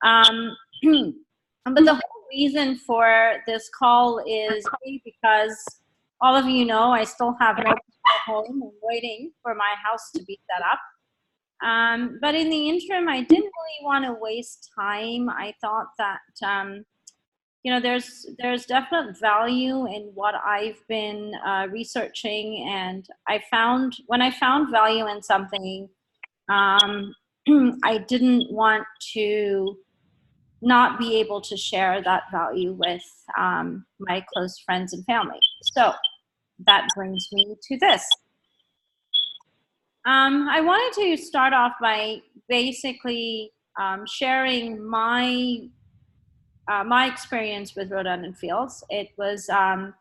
Um, but the whole reason for this call is because all of you know I still have no home. I'm waiting for my house to be set up. But in the interim, I didn't really want to waste time. I thought that there's definite value in what I've been researching, and when I found value in something, um, I didn't want to not be able to share that value with my close friends and family. So that brings me to this. I wanted to start off by basically sharing my experience with rhododendron fields. It was, I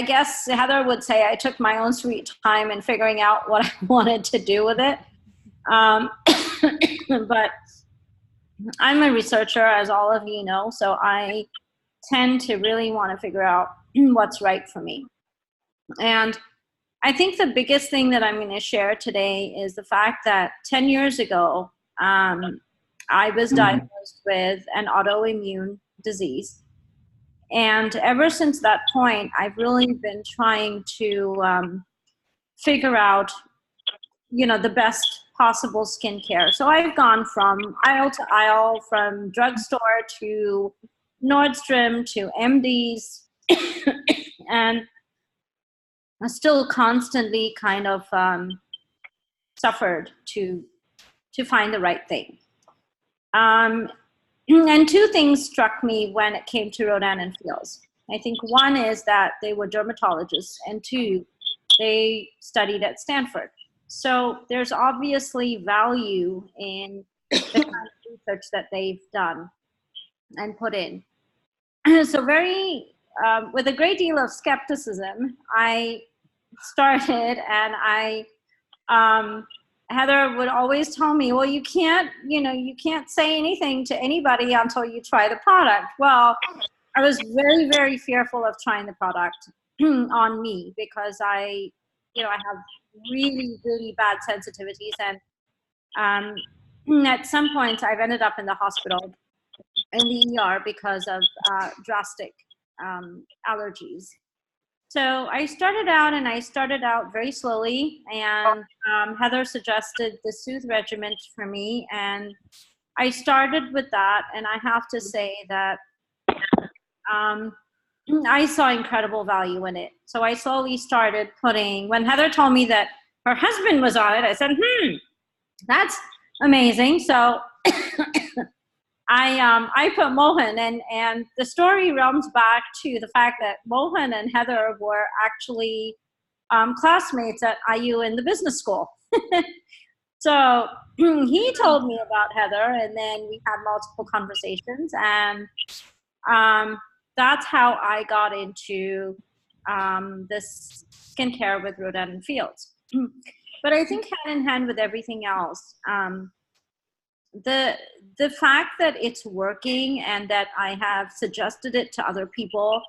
guess Heather would say, I took my own sweet time in figuring out what I wanted to do with it. But I'm a researcher, as all of you know, so I tend to really want to figure out what's right for me. And I think the biggest thing that I'm going to share today is the fact that 10 years ago, I was diagnosed with an autoimmune disease. And ever since that point, I've really been trying to figure out, the best possible skincare. So I've gone from aisle to aisle, from drugstore to Nordstrom to MD's, and I still constantly kind of suffered to find the right thing. And two things struck me when it came to rhododendron fields. I think one is that they were dermatologists, and two, they studied at Stanford. So there's obviously value in the kind of research that they've done and put in. So with a great deal of skepticism, I started, and Heather would always tell me, well, you can't say anything to anybody until you try the product. Well, I was very, very fearful of trying the product on me because I have really, really bad sensitivities. And at some point I've ended up in the hospital, in the ER, because of drastic allergies. So I started out very slowly, and Heather suggested the Soothe regimen for me, and I started with that, and I have to say that I saw incredible value in it. So I slowly started when Heather told me that her husband was on it, I said, that's amazing. So I put Mohan, and the story realms back to the fact that Mohan and Heather were actually classmates at IU in the business school. So he told me about Heather, and then we had multiple conversations, and that's how I got into this skincare with rhododendron fields. But I think hand in hand with everything else, the fact that it's working and that I have suggested it to other people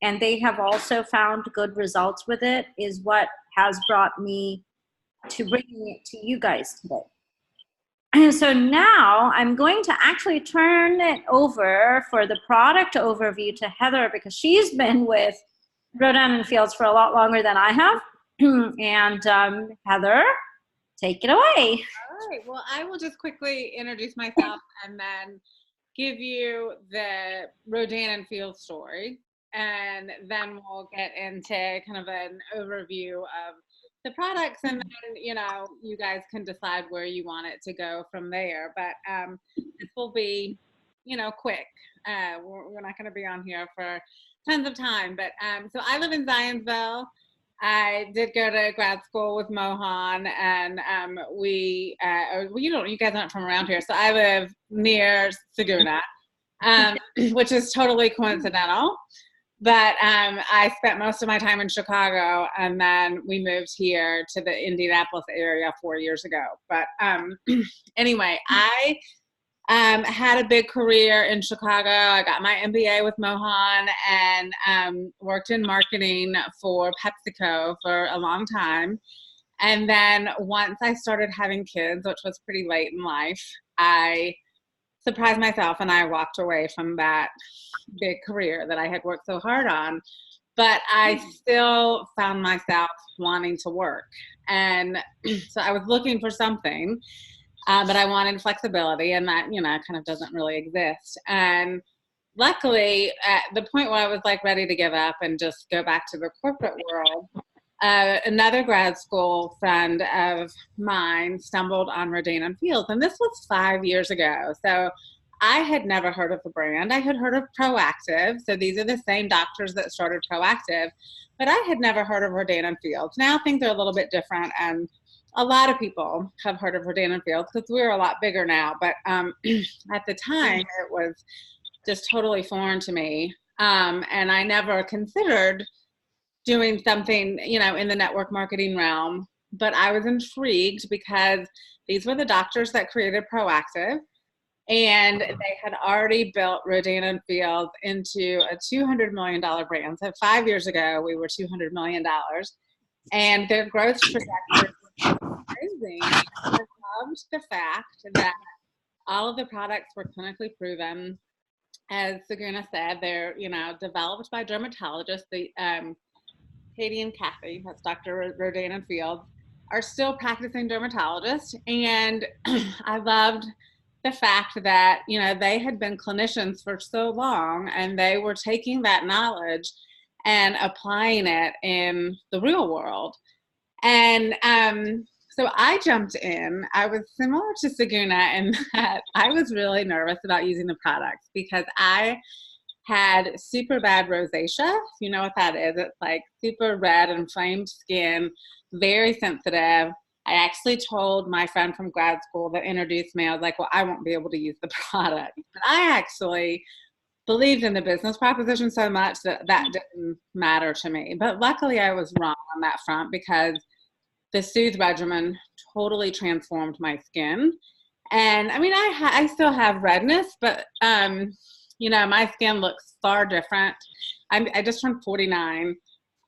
and they have also found good results with it is what has brought me to bringing it to you guys today. And so now I'm going to actually turn it over for the product overview to Heather, because she's been with rhododendron fields for a lot longer than I have. And Heather, take it away. All right. Well, I will just quickly introduce myself and then give you the rhododendron field story, and then we'll get into kind of an overview of the products, and then you guys can decide where you want it to go from there. But this will be quick. We're not going to be on here for tons of time. But so I live in Zionsville. I did go to grad school with Mohan, and you guys aren't from around here, so I live near Suguna, which is totally coincidental. But I spent most of my time in Chicago, and then we moved here to the Indianapolis area 4 years ago. But anyway, I had a big career in Chicago. I got my MBA with Mohan, and worked in marketing for PepsiCo for a long time. And then once I started having kids, which was pretty late in life, I surprised myself, and I walked away from that big career that I had worked so hard on. But I still found myself wanting to work. And so I was looking for something, but I wanted flexibility, and that, kind of doesn't really exist. And luckily, at the point where I was like ready to give up and just go back to the corporate world, another grad school friend of mine stumbled on Rodan and Fields, and this was 5 years ago. So I had never heard of the brand. I had heard of Proactive. So these are the same doctors that started Proactive, but I had never heard of Rodan and Fields. Now things are a little bit different, and a lot of people have heard of Rodan and Fields because we're a lot bigger now. But at the time, it was just totally foreign to me, and I never considered doing something, in the network marketing realm. But I was intrigued because these were the doctors that created Proactive, and they had already built Rodan and Fields into a $200 million brand. So 5 years ago, we were $200 million, and their growth trajectory was amazing. I loved the fact that all of the products were clinically proven. As Suguna said, they're, developed by dermatologists. The Katie and Kathy, that's Dr. Rodan and Fields, are still practicing dermatologists. And I loved the fact that, they had been clinicians for so long, and they were taking that knowledge and applying it in the real world. And so I jumped in. I was similar to Suguna in that I was really nervous about using the products because I had super bad rosacea. You know what that is? It's like super red, inflamed skin, very sensitive. I actually told my friend from grad school that introduced me, I was like, well, I won't be able to use the product. But I actually believed in the business proposition so much that that didn't matter to me. But luckily I was wrong on that front because the Soothe regimen totally transformed my skin. And I mean, I still have redness, but my skin looks far different. I just turned 49,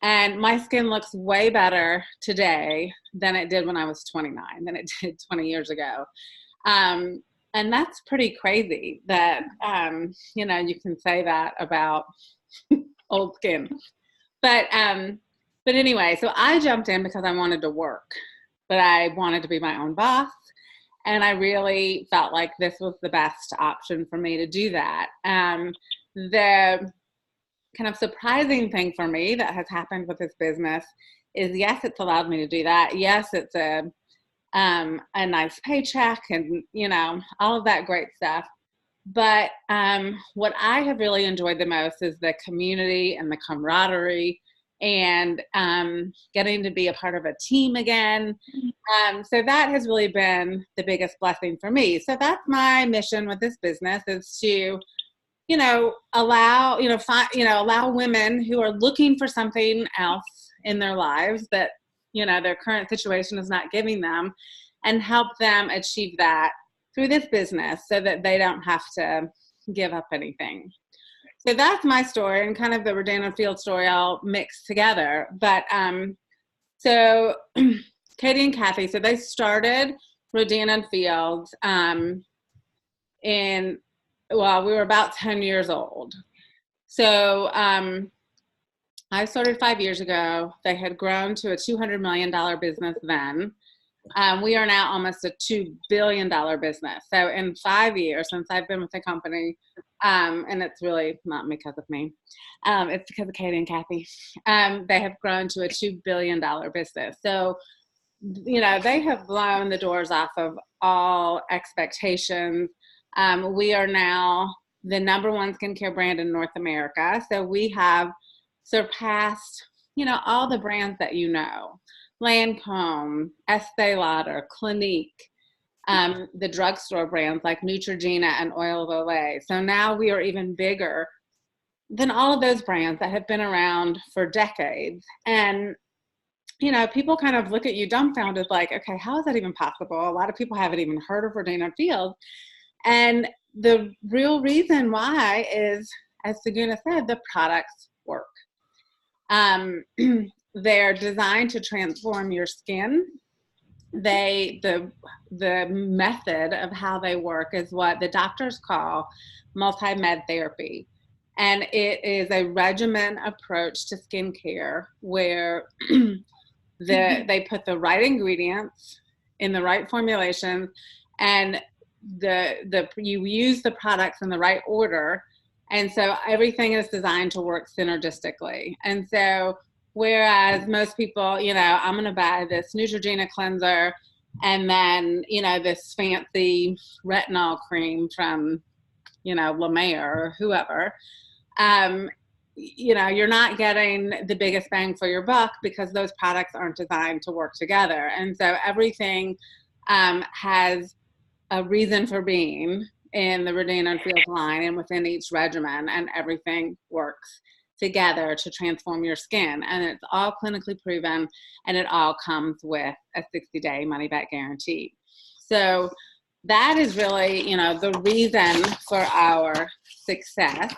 and my skin looks way better today than it did when I was 29, than it did 20 years ago. And that's pretty crazy that, you can say that about old skin. But anyway, so I jumped in because I wanted to work, but I wanted to be my own boss. And I really felt like this was the best option for me to do that. The kind of surprising thing for me that has happened with this business is, yes, it's allowed me to do that. Yes, it's a nice paycheck and, all of that great stuff. But what I have really enjoyed the most is the community and the camaraderie and getting to be a part of a team again. So that has really been the biggest blessing for me. So that's my mission with this business, is to, allow women who are looking for something else in their lives that, their current situation is not giving them, and help them achieve that through this business so that they don't have to give up anything. So that's my story, and kind of the Rodan and Fields story all mixed together. But so Katie and Kathy, so they started Rodan and Fields we were about 10 years old. So I started 5 years ago. They had grown to a $200 million business then. We are now almost a $2 billion business. So in 5 years since I've been with the company, and it's really not because of me, it's because of Katie and Kathy, they have grown to a $2 billion business. So, they have blown the doors off of all expectations. We are now the number one skincare brand in North America. So we have surpassed, all the brands that Lancome, Estee Lauder, Clinique, the drugstore brands like Neutrogena and Oil of Olay. So now we are even bigger than all of those brands that have been around for decades. And, people kind of look at you dumbfounded, like, okay, how is that even possible? A lot of people haven't even heard of Rodan and Fields. And the real reason why is, as Suguna said, the products work. They're designed to transform your skin. the method of how they work is what the doctors call multi-med therapy. And it is a regimen approach to skincare where they put the right ingredients in the right formulations, and you use the products in the right order, and so everything is designed to work synergistically. And so whereas most people, I'm going to buy this Neutrogena cleanser and then this fancy retinol cream from La Mer or whoever, you're not getting the biggest bang for your buck because those products aren't designed to work together. And so everything has a reason for being in the Rodan and Fields line and within each regimen, and everything works together to transform your skin. And it's all clinically proven, and it all comes with a 60-day money-back guarantee. So that is really, the reason for our success.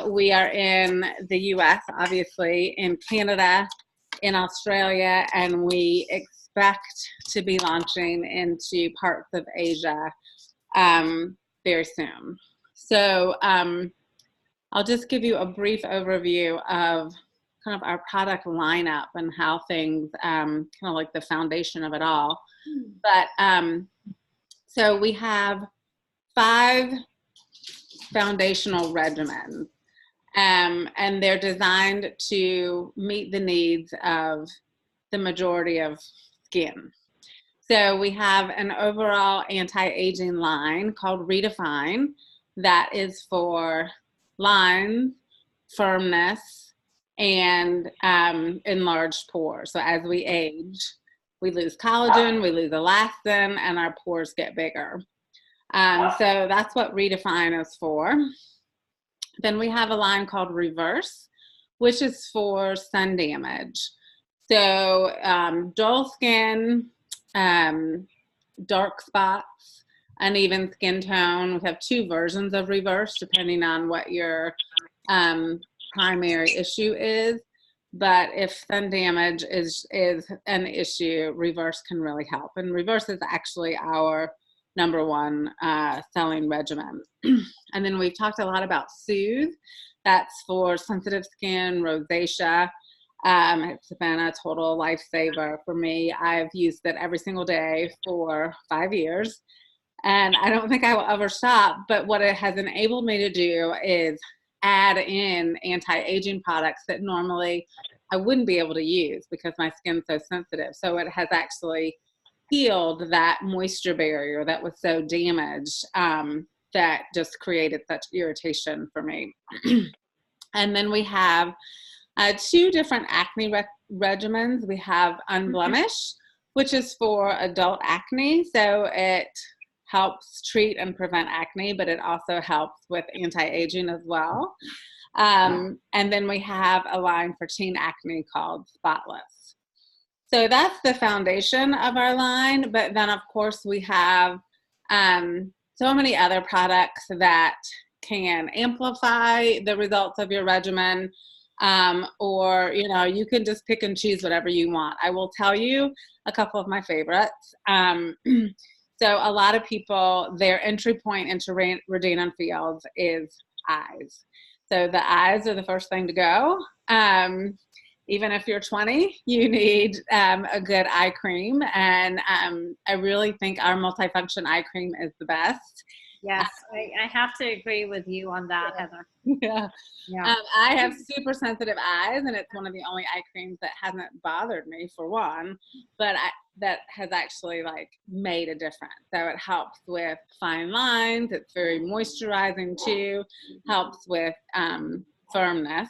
We are in the US, obviously, in Canada, in Australia, and we expect to be launching into parts of Asia very soon. So I'll just give you a brief overview of kind of our product lineup and how things, kind of like the foundation of it all. But so we have 5 foundational regimens, and they're designed to meet the needs of the majority of skin. So we have an overall anti-aging line called Redefine that is for lines, firmness, and enlarged pores. So as we age, we lose collagen, we lose elastin, and our pores get bigger. So that's what Redefine is for. Then we have a line called Reverse, which is for sun damage. So dull skin, dark spots, uneven skin tone. We have 2 versions of Reverse depending on what your primary issue is. But if sun damage is an issue, Reverse can really help. And Reverse is actually our #1 selling regimen. And then we've talked a lot about Soothe. That's for sensitive skin, rosacea. It's been a total lifesaver for me. I've used it every single day for 5 years, and I don't think I will ever stop. But what it has enabled me to do is add in anti-aging products that normally I wouldn't be able to use because my skin's so sensitive. So it has actually healed that moisture barrier that was so damaged, that just created such irritation for me. And then we have 2 different acne regimens. We have Unblemish, which is for adult acne. So it helps treat and prevent acne, but it also helps with anti-aging as well. And then we have a line for teen acne called Spotless. So that's the foundation of our line. But then, of course, we have so many other products that can amplify the results of your regimen, or you can just pick and choose whatever you want. I will tell you a couple of my favorites. So a lot of people, their entry point into Rodan and Fields is eyes. So the eyes are the first thing to go. Even if you're 20, you need a good eye cream. And I really think our multifunction eye cream is the best. Yes, I have to agree with you on that, Heather. Yeah. I have super sensitive eyes, and it's one of the only eye creams that hasn't bothered me, for one, but that has actually made a difference. So it helps with fine lines. It's very moisturizing too, helps with firmness.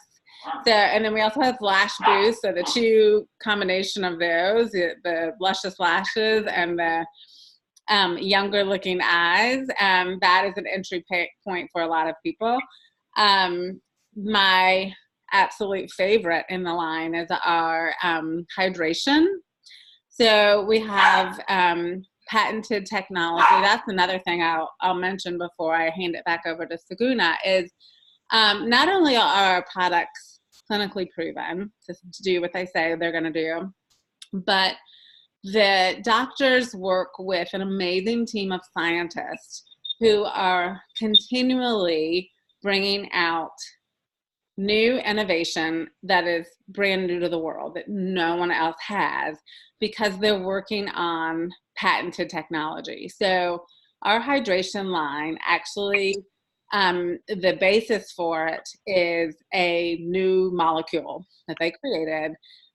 So, and then we also have Lash Boost. So the 2 combination of those, the luscious lashes and the younger looking eyes, that is an entry point for a lot of people. My absolute favorite in the line is our hydration. So we have patented technology. That's another thing I'll mention before I hand it back over to Suguna is not only are our products clinically proven to do what they say they're going to do, but The doctors work with an amazing team of scientists who are continually bringing out new innovation that is brand new to the world that no one else has, because they're working on patented technology. So our hydration line actually, the basis for it is a new molecule that they created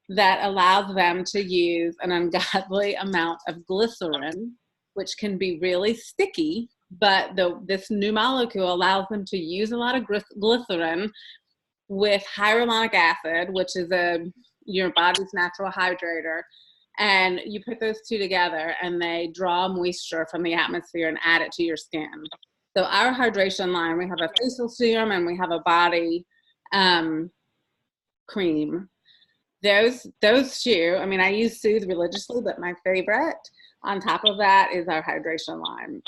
that allows them to use an ungodly amount of glycerin, which can be really sticky, but this new molecule allows them to use a lot of glycerin with hyaluronic acid, which is your body's natural hydrator. And you put those two together and they draw moisture from the atmosphere and add it to your skin. So our hydration line, we have a facial serum and we have a body cream. Those two, I mean, I use Soothe religiously, but my favorite on top of that is our hydration line.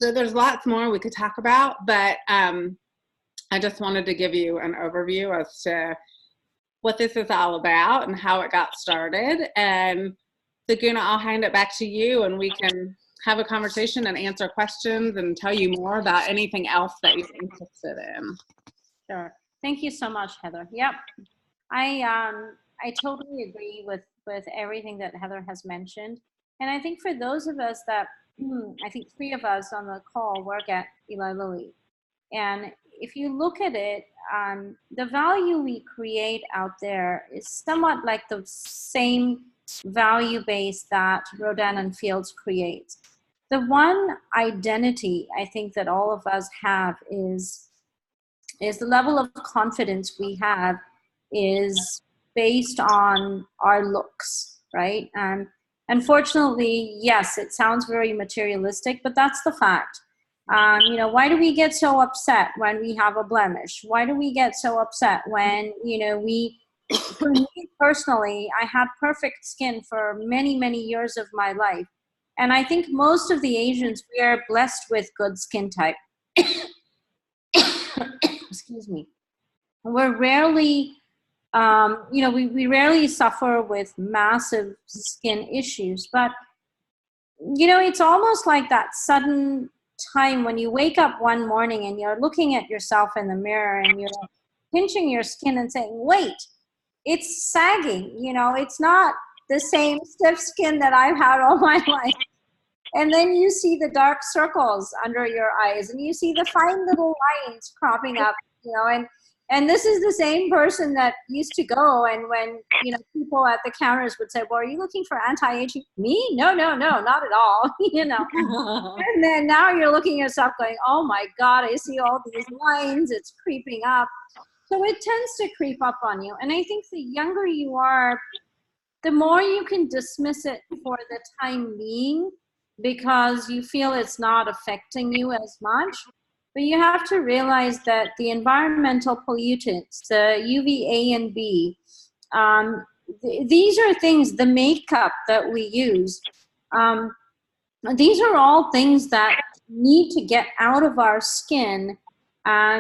So there's lots more we could talk about, but I just wanted to give you an overview as to what this is all about and how it got started. And Suguna, I'll hand it back to you and we can have a conversation and answer questions and tell you more about anything else that you're interested in. Sure. Thank you so much, Heather. Yep. I totally agree with everything that Heather has mentioned. And I think for those of us that, I think 3 of us on the call work at Eli Lilly. And if you look at it, the value we create out there is somewhat like the same value base that Rodan and Fields creates. The one identity I think that all of us have is the level of confidence we have is based on our looks, right? And unfortunately, yes, it sounds very materialistic, but that's the fact. Why do we get so upset when we have a blemish? Why do we get so upset when, for me personally, I had perfect skin for many, many years of my life. And I think most of the Asians, we are blessed with good skin type. Excuse me. We're rarely, we rarely suffer with massive skin issues, but, it's almost like that sudden time when you wake up one morning and you're looking at yourself in the mirror and you're pinching your skin and saying, wait, it's sagging, it's not the same stiff skin that I've had all my life. And then you see the dark circles under your eyes and you see the fine little lines cropping up, and this is the same person that used to go and when, people at the counters would say, well, are you looking for anti-aging? Me? No, not at all, And then now you're looking at yourself going, oh my God, I see all these lines, it's creeping up. So it tends to creep up on you. And I think the younger you are, the more you can dismiss it for the time being because you feel it's not affecting you as much. But you have to realize that the environmental pollutants, the UVA and B, these are things, the makeup that we use, these are all things that need to get out of our skin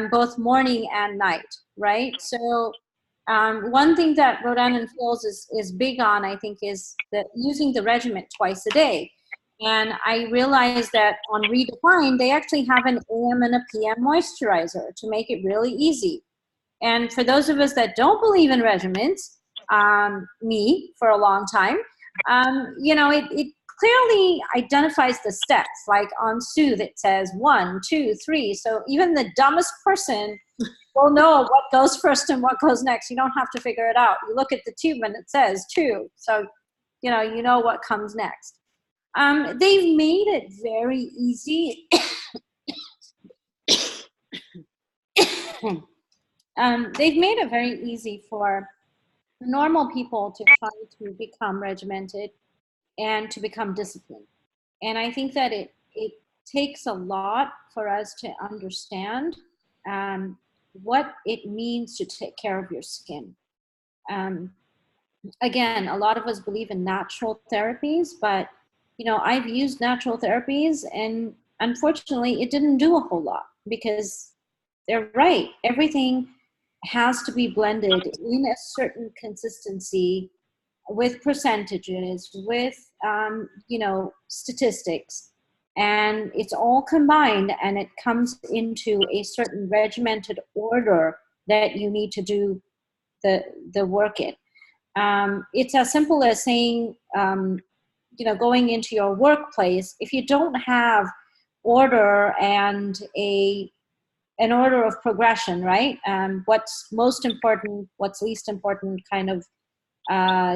both morning and night, right? So one thing that Rodan and Fields is big on, I think, is that using the regimen twice a day. And I realized that on Redefine, they actually have an AM and a PM moisturizer to make it really easy. And for those of us that don't believe in regimens, me for a long time, it clearly identifies the steps. Like on Soothe, it says 1, 2, 3. So even the dumbest person will know what goes first and what goes next. You don't have to figure it out. You look at the tube and it says 2. So, you know what comes next. They've made it very easy. They've made it very easy for normal people to try to become regimented and to become disciplined. And I think that it takes a lot for us to understand what it means to take care of your skin. Again, a lot of us believe in natural therapies, but I've used natural therapies and unfortunately it didn't do a whole lot because they're right. Everything has to be blended in a certain consistency with percentages, with statistics, and it's all combined, and it comes into a certain regimented order that you need to do the work in. It's as simple as saying, going into your workplace, if you don't have order and an order of progression, right? What's most important, what's least important kind of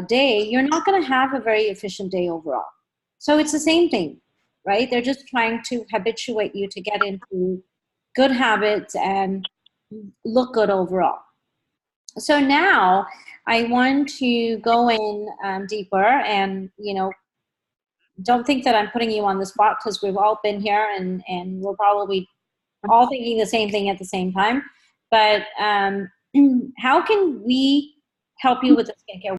day, you're not going to have a very efficient day overall. So it's the same thing, right? They're just trying to habituate you to get into good habits and look good overall. So now I want to go in deeper, and don't think that I'm putting you on the spot, because we've all been here, and we're probably all thinking the same thing at the same time. But how can we help you with the skincare?